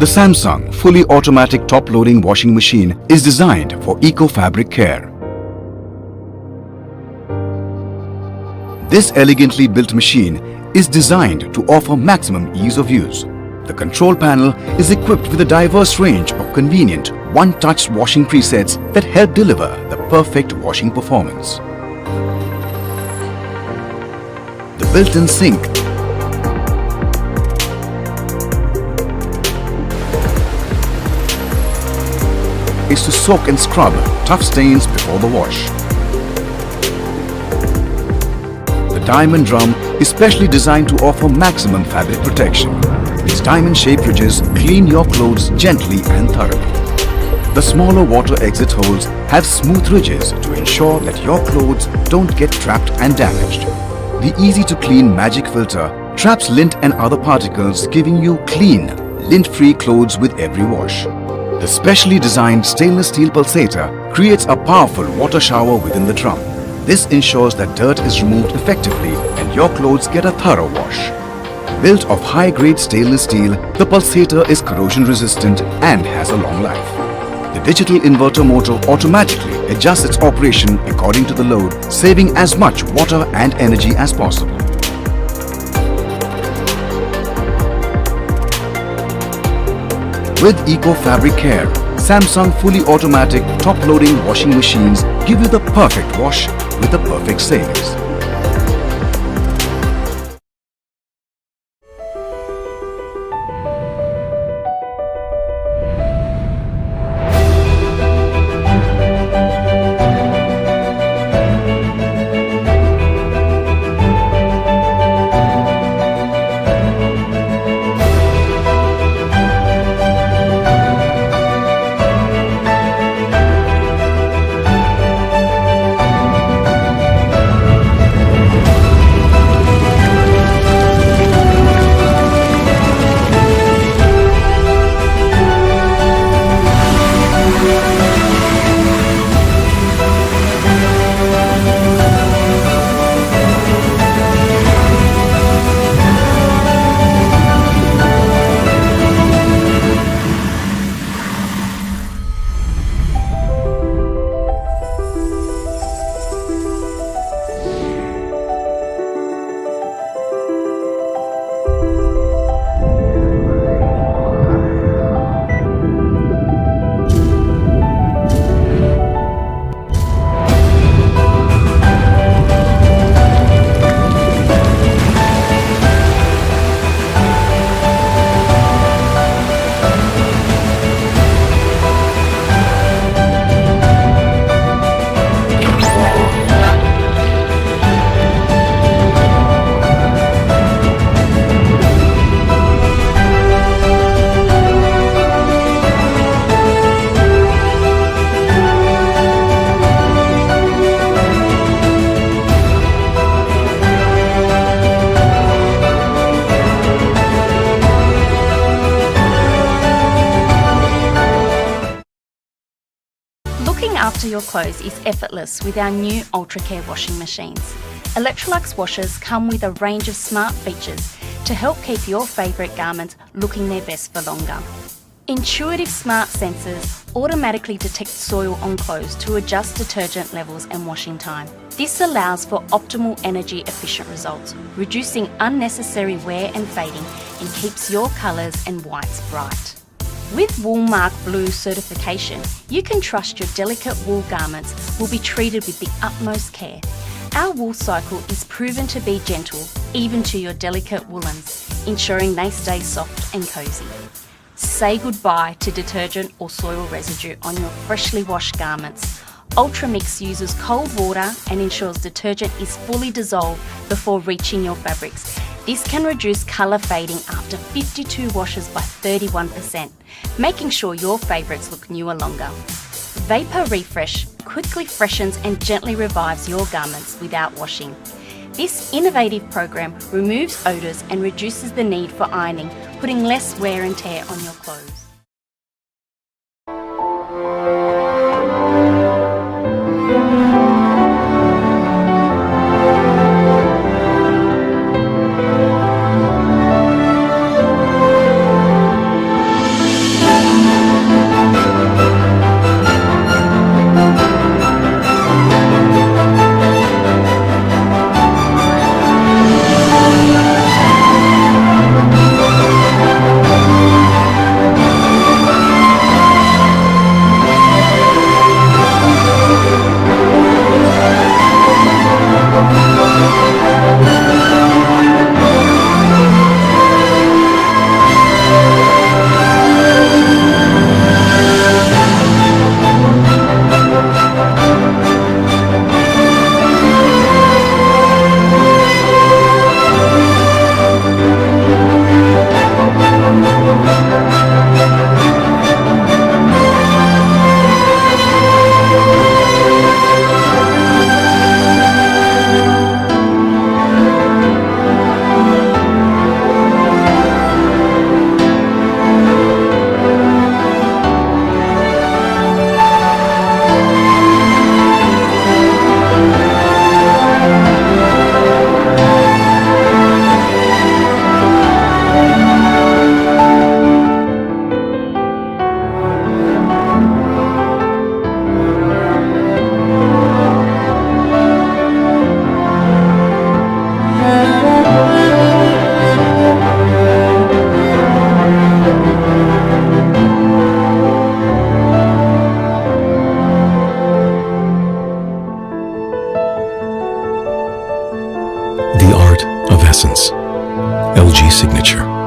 The Samsung fully automatic top-loading washing machine is designed for eco-fabric care. This elegantly built machine is designed to offer maximum ease of use. The control panel is equipped with a diverse range of convenient one-touch washing presets that help deliver the perfect washing performance. The built-in sink is to soak and scrub tough stains before the wash. The diamond drum is specially designed to offer maximum fabric protection. These diamond-shaped ridges clean your clothes gently and thoroughly. The smaller water exit holes have smooth ridges to ensure that your clothes don't get trapped and damaged. The easy-to-clean magic filter traps lint and other particles, giving you clean, lint-free clothes with every wash. The specially designed stainless steel pulsator creates a powerful water shower within the drum. This ensures that dirt is removed effectively and your clothes get a thorough wash. Built of high-grade stainless steel, the pulsator is corrosion-resistant and has a long life. The digital inverter motor automatically adjusts its operation according to the load, saving as much water and energy as possible. With eco-fabric care, Samsung fully automatic top-loading washing machines give you the perfect wash with the perfect savings. Looking after your clothes is effortless with our new Ultra Care washing machines. Electrolux washers come with a range of smart features to help keep your favourite garments looking their best for longer. Intuitive smart sensors automatically detect soil on clothes to adjust detergent levels and washing time. This allows for optimal energy efficient results, reducing unnecessary wear and fading, and keeps your colours and whites bright. With Woolmark Blue certification, you can trust your delicate wool garments will be treated with the utmost care. Our wool cycle is proven to be gentle, even to your delicate woolens, ensuring they stay soft and cosy. Say goodbye to detergent or soil residue on your freshly washed garments. Ultra Mix uses cold water and ensures detergent is fully dissolved before reaching your fabrics. This can reduce colour fading after 52 washes by 31%, making sure your favourites look newer longer. Vapor Refresh quickly freshens and gently revives your garments without washing. This innovative program removes odours and reduces the need for ironing, putting less wear and tear on your clothes. essence. LG Signature.